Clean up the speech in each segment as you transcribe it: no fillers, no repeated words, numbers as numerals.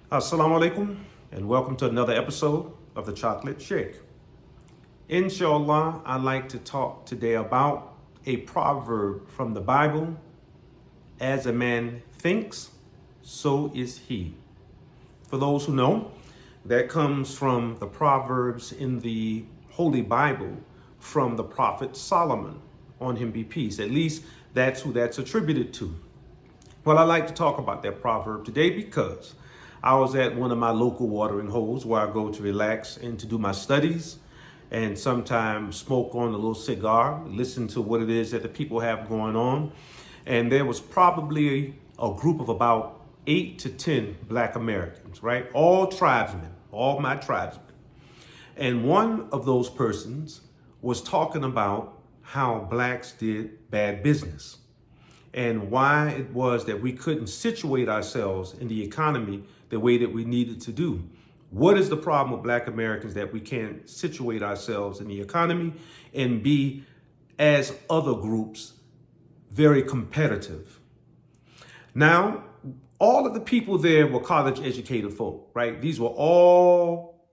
Assalamu alaikum, and welcome to another episode of the Chocolate Shake. Inshallah, I'd like to talk today about a proverb from the Bible. As a man thinks, so is he. For those who know, that comes from the Proverbs in the Holy Bible from the prophet Solomon, on him be peace. At least that's who that's attributed to. Well, I'd like to talk about that proverb today because I was at one of my local watering holes where I go to relax and to do my studies and sometimes smoke on a little cigar, listen to what it is that the people have going on. And there was probably a group of about 8 to 10 Black Americans, right? All tribesmen, all my tribesmen. And one of those persons was talking about how blacks did bad business and why it was that we couldn't situate ourselves in the economy the way that we needed to do. What is the problem with Black Americans that we can't situate ourselves in the economy and be, as other groups, very competitive? Now, all of the people there were college educated folk, right? These were all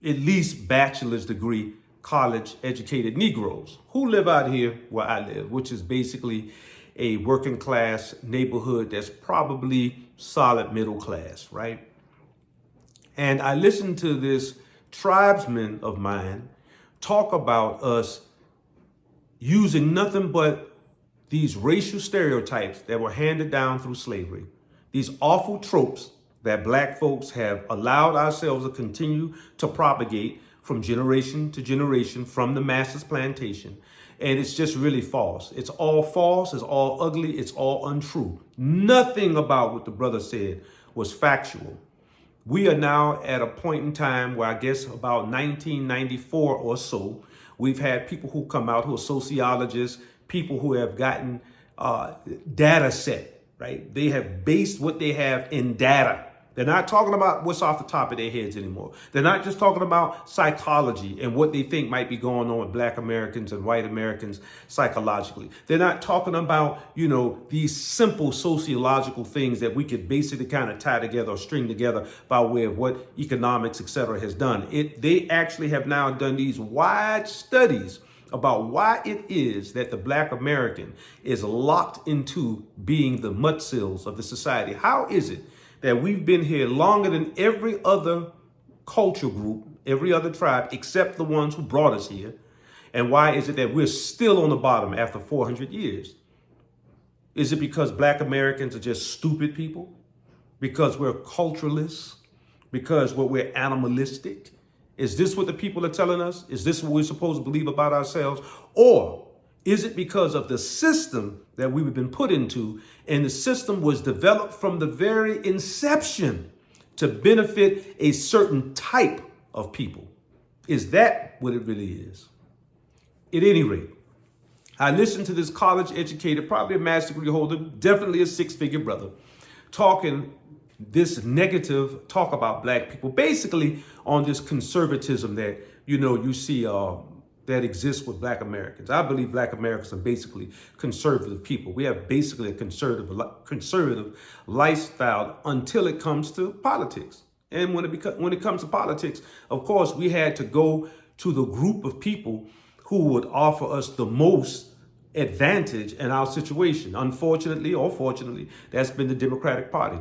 at least bachelor's degree college educated Negroes who live out here where I live, which is basically a working class neighborhood that's probably solid middle class, right? And I listened to this tribesman of mine talk about us using nothing but these racial stereotypes that were handed down through slavery, these awful tropes that Black folks have allowed ourselves to continue to propagate from generation to generation from the master's plantation. And it's just really false. It's all false. It's all ugly. It's all untrue. Nothing about what the brother said was factual. We are now at a point in time where I guess about 1994 or so, we've had people who come out who are sociologists, people who have gotten data set, right? They have based what they have in data. They're not talking about what's off the top of their heads anymore. They're not just talking about psychology and what they think might be going on with Black Americans and white Americans psychologically. They're not talking about, these simple sociological things that we could basically kind of tie together or string together by way of what economics, et cetera, has done. They actually have now done these wide studies about why it is that the Black American is locked into being the mudsills of the society. How is it that we've been here longer than every other culture group, every other tribe, except the ones who brought us here? And why is it that we're still on the bottom after 400 years? Is it because Black Americans are just stupid people? Because we're culturalists? Because we're animalistic? Is this what the people are telling us? Is this what we're supposed to believe about ourselves? Or is it because of the system that we've been put into, and the system was developed from the very inception to benefit a certain type of people? Is that what it really is? At any rate, I listened to this college educated, probably a master's degree holder, definitely a six-figure brother, talking this negative talk about Black people, basically on this conservatism that, you see that exists with Black Americans. I believe Black Americans are basically conservative people. We have basically a conservative lifestyle until it comes to politics. And when it comes to politics, of course, we had to go to the group of people who would offer us the most advantage in our situation. Unfortunately or fortunately, that's been the Democratic Party.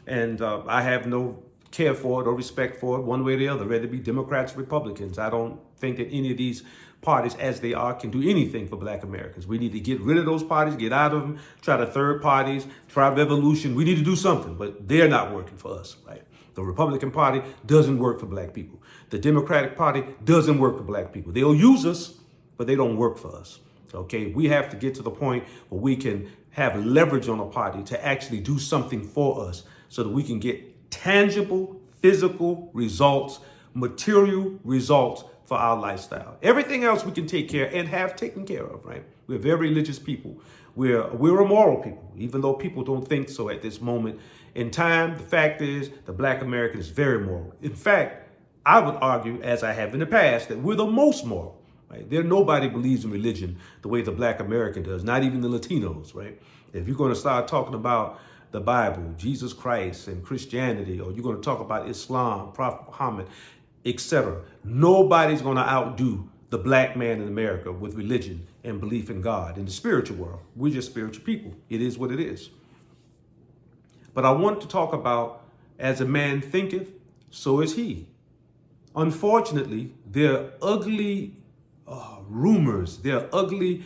And I have no care for it or respect for it one way or the other, whether it be Democrats or Republicans. I don't think that any of these parties as they are can do anything for Black Americans. We need to get rid of those parties, get out of them, try the third parties, try revolution. We need to do something, but they're not working for us, right? The Republican Party doesn't work for Black people. The Democratic Party doesn't work for Black people. They'll use us, but they don't work for us. Okay, we have to get to the point where we can have leverage on a party to actually do something for us so that we can get tangible, physical results, material results for our lifestyle. Everything else we can take care and have taken care of, right? We're very religious people. We're a moral people, even though people don't think so at this moment in time. The fact is the Black American is very moral. In fact, I would argue, as I have in the past, that we're the most moral. Right? Nobody believes in religion the way the Black American does, not even the Latinos, right? If you're going to start talking about the Bible, Jesus Christ and Christianity, or you're going to talk about Islam, Prophet Muhammad, etc., nobody's going to outdo the black man in America with religion and belief in God in the spiritual world. We're just spiritual people. It is what it is. But I want to talk about, as a man thinketh, so is he. Unfortunately, there are ugly rumors, there are ugly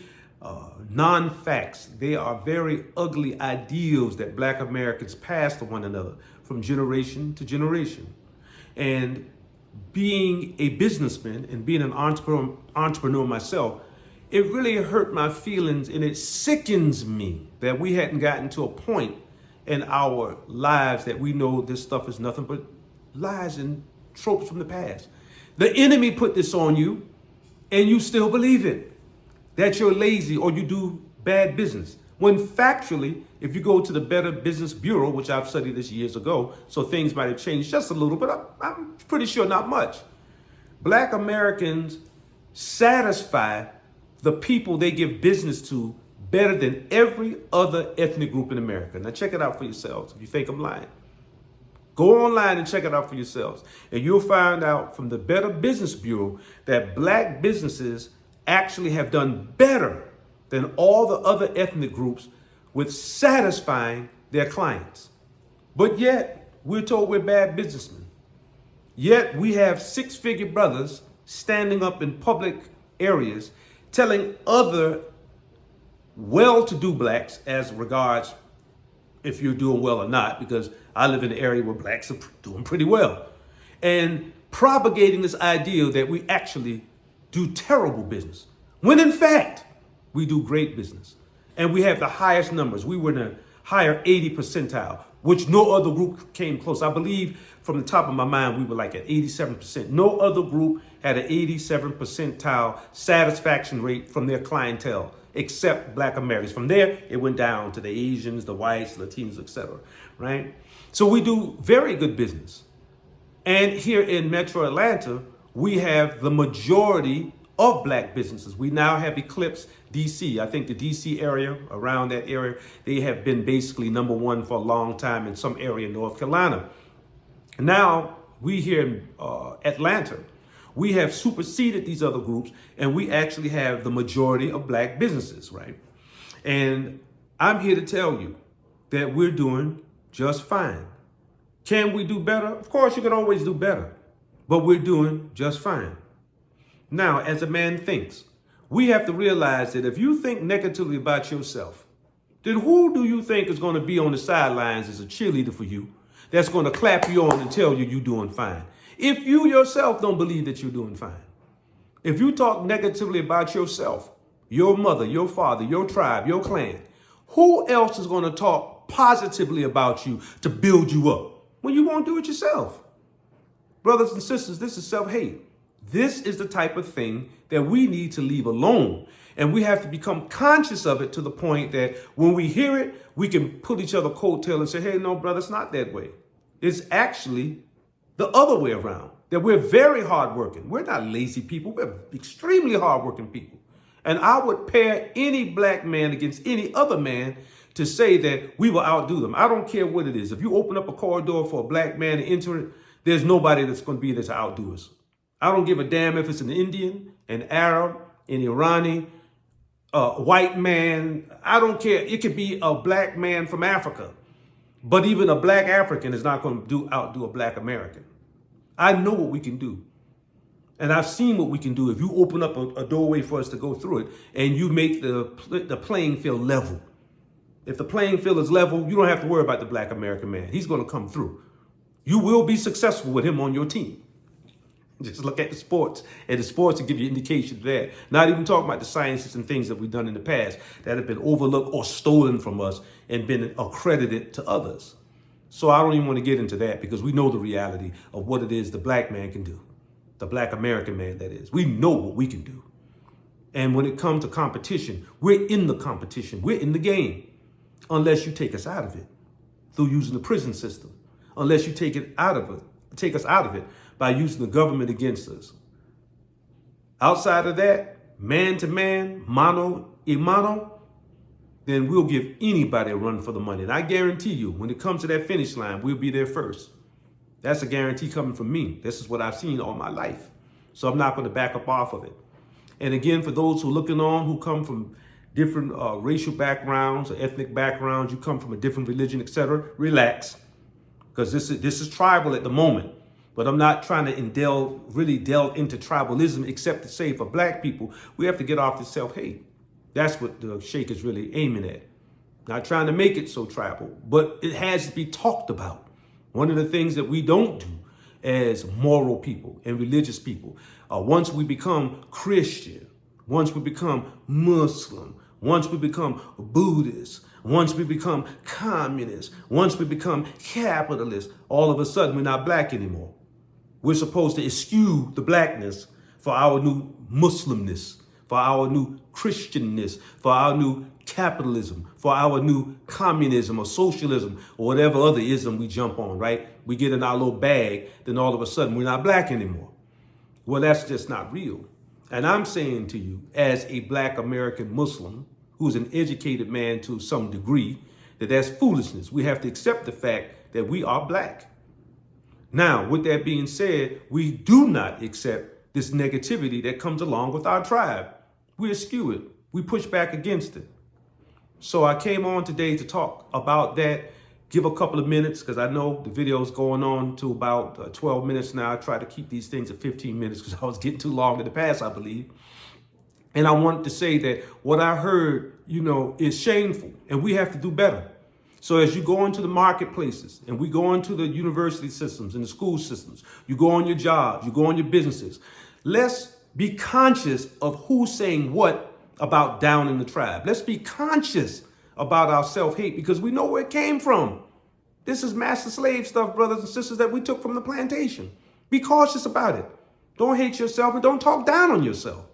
non-facts. They are very ugly ideals that black Americans pass to one another from generation to generation. And being a businessman and being an entrepreneur myself, it really hurt my feelings, and it sickens me that we hadn't gotten to a point in our lives that we know this stuff is nothing but lies and tropes from the past. The enemy put this on you and you still believe it, that you're lazy or you do bad business. When factually, if you go to the Better Business Bureau, which I've studied this years ago, so things might have changed just a little, but I'm pretty sure not much. Black Americans satisfy the people they give business to better than every other ethnic group in America. Now check it out for yourselves if you think I'm lying. Go online and check it out for yourselves. And you'll find out from the Better Business Bureau that black businesses actually have done better than all the other ethnic groups with satisfying their clients. But yet, we're told we're bad businessmen. Yet, we have six-figure brothers standing up in public areas telling other well-to-do blacks, as regards if you're doing well or not, because I live in an area where blacks are doing pretty well, and propagating this idea that we actually do terrible business, when in fact, we do great business. And we have the highest numbers. We were in a higher 80 percentile, which no other group came close. I believe from the top of my mind, we were like at 87%. No other group had an 87 percentile satisfaction rate from their clientele, except black Americans. From there, it went down to the Asians, the whites, Latinos, etc., right? So we do very good business. And here in Metro Atlanta, we have the majority of black businesses. We now have eclipsed DC. I think the DC area, around that area, they have been basically number one for a long time in some area in North Carolina. Now, we here in Atlanta, we have superseded these other groups, and we actually have the majority of black businesses, right? And I'm here to tell you that we're doing just fine. Can we do better? Of course, you can always do better, but we're doing just fine. Now, as a man thinks, we have to realize that if you think negatively about yourself, then who do you think is going to be on the sidelines as a cheerleader for you, that's going to clap you on and tell you you're doing fine? If you yourself don't believe that you're doing fine, if you talk negatively about yourself, your mother, your father, your tribe, your clan, who else is going to talk positively about you to build you up when you won't do it yourself? Brothers and sisters, this is self-hate. This is the type of thing that we need to leave alone. And we have to become conscious of it to the point that when we hear it, we can pull each other coattail and say, hey, no, brother, it's not that way. It's actually the other way around, that we're very hardworking. We're not lazy people. We're extremely hardworking people. And I would pair any black man against any other man to say that we will outdo them. I don't care what it is. If you open up a corridor for a black man to enter it, there's nobody that's going to be there to outdo us. I don't give a damn if it's an Indian, an Arab, an Irani, a white man. I don't care. It could be a black man from Africa. But even a black African is not going to outdo a black American. I know what we can do. And I've seen what we can do if you open up a doorway for us to go through it and you make the playing field level. If the playing field is level, you don't have to worry about the black American man. He's going to come through. You will be successful with him on your team. Just look at the sports, and the sports will give you indication of that. Not even talking about the sciences and things that we've done in the past that have been overlooked or stolen from us and been accredited to others. So I don't even want to get into that because we know the reality of what it is the black man can do. The black American man, that is. We know what we can do. And when it comes to competition, we're in the competition. We're in the game. Unless you take us out of it through using the prison system. Unless you take us out of it by using the government against us. Outside of that, man to man, mano a mano, then we'll give anybody a run for the money. And I guarantee you, when it comes to that finish line, we'll be there first. That's a guarantee coming from me. This is what I've seen all my life. So I'm not going to back up off of it. And again, for those who are looking on, who come from different racial backgrounds or ethnic backgrounds, you come from a different religion, etc., relax. Because this is tribal at the moment. But I'm not trying to really delve into tribalism, except to say for black people, we have to get off the self-hate. That's what the Sheikh is really aiming at. Not trying to make it so tribal, but it has to be talked about. One of the things that we don't do as moral people and religious people, once we become Christian, once we become Muslim, once we become Buddhist, once we become communist, once we become capitalist, all of a sudden we're not black anymore. We're supposed to eschew the blackness for our new Muslimness, for our new Christianness, for our new capitalism, for our new communism or socialism or whatever other ism we jump on, right? We get in our little bag, then all of a sudden we're not black anymore. Well, that's just not real. And I'm saying to you, as a black American Muslim, who's an educated man to some degree, that that's foolishness. We have to accept the fact that we are black. Now, with that being said, we do not accept this negativity that comes along with our tribe. We eschew it. We push back against it. So I came on today to talk about that, give a couple of minutes, because I know the video is going on to about 12 minutes now. I try to keep these things at 15 minutes because I was getting too long in the past, I believe. And I wanted to say that what I heard, is shameful, and we have to do better. So as you go into the marketplaces and we go into the university systems and the school systems, you go on your jobs, you go on your businesses, let's be conscious of who's saying what about down in the tribe. Let's be conscious about our self-hate because we know where it came from. This is master slave stuff, brothers and sisters, that we took from the plantation. Be cautious about it. Don't hate yourself and don't talk down on yourself.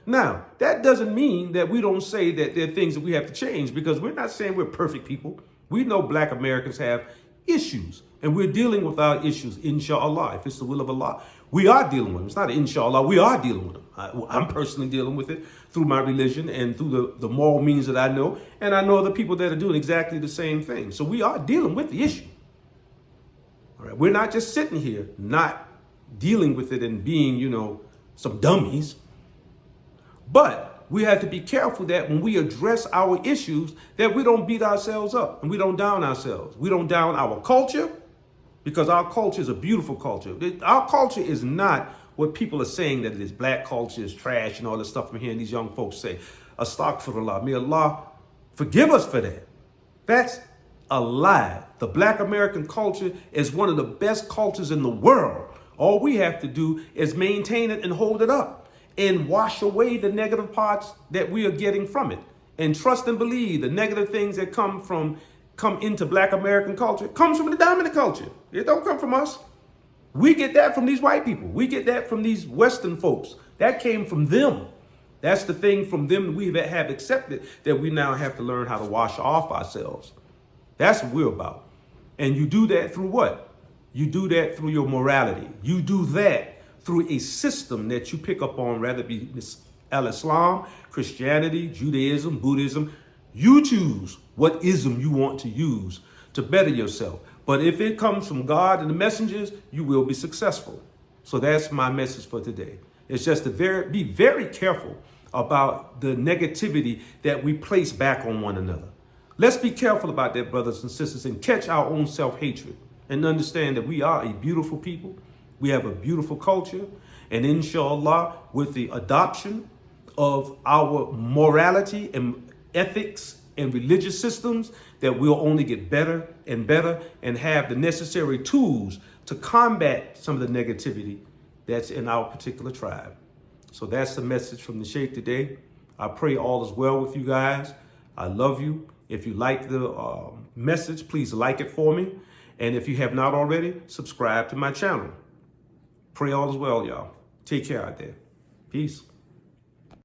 Now, that doesn't mean that we don't say that there are things that we have to change, because we're not saying we're perfect people. We know black Americans have issues, and we're dealing with our issues, inshallah. If it's the will of Allah, we are dealing with them. It's not inshallah, we are dealing with them. I'm personally dealing with it through my religion and through the moral means that I know, and I know other people that are doing exactly the same thing. So we are dealing with the issue. All right, we're not just sitting here not dealing with it and being, some dummies. But we have to be careful that when we address our issues, that we don't beat ourselves up and we don't down ourselves. We don't down our culture, because our culture is a beautiful culture. Our culture is not what people are saying that it is. Black culture is trash and all this stuff I'm hearing these young folks say. Astaghfirullah. May Allah forgive us for that. That's a lie. The black American culture is one of the best cultures in the world. All we have to do is maintain it and hold it up, and wash away the negative parts that we are getting from it. And trust and believe the negative things that come into black American culture comes from the dominant culture. It don't come from us. We get that from these white people. We get that from these Western folks. That came from them. That's the thing from them that we have accepted, that we now have to learn how to wash off ourselves. That's what we're about. And you do that through what? You do that through your morality. You do that through a system that you pick up on, whether it be Islam, Christianity, Judaism, Buddhism. You choose what ism you want to use to better yourself. But if it comes from God and the messengers, you will be successful. So that's my message for today. It's just to be very careful about the negativity that we place back on one another. Let's be careful about that, brothers and sisters, and catch our own self-hatred and understand that we are a beautiful people. We have a beautiful culture, and inshallah, with the adoption of our morality and ethics and religious systems, that we'll only get better and better and have the necessary tools to combat some of the negativity that's in our particular tribe. So that's the message from the Sheikh today. I pray all is well with you guys. I love you. If you like the message, please like it for me. And if you have not already, subscribe to my channel. Pray all is well, y'all. Take care out there. Peace.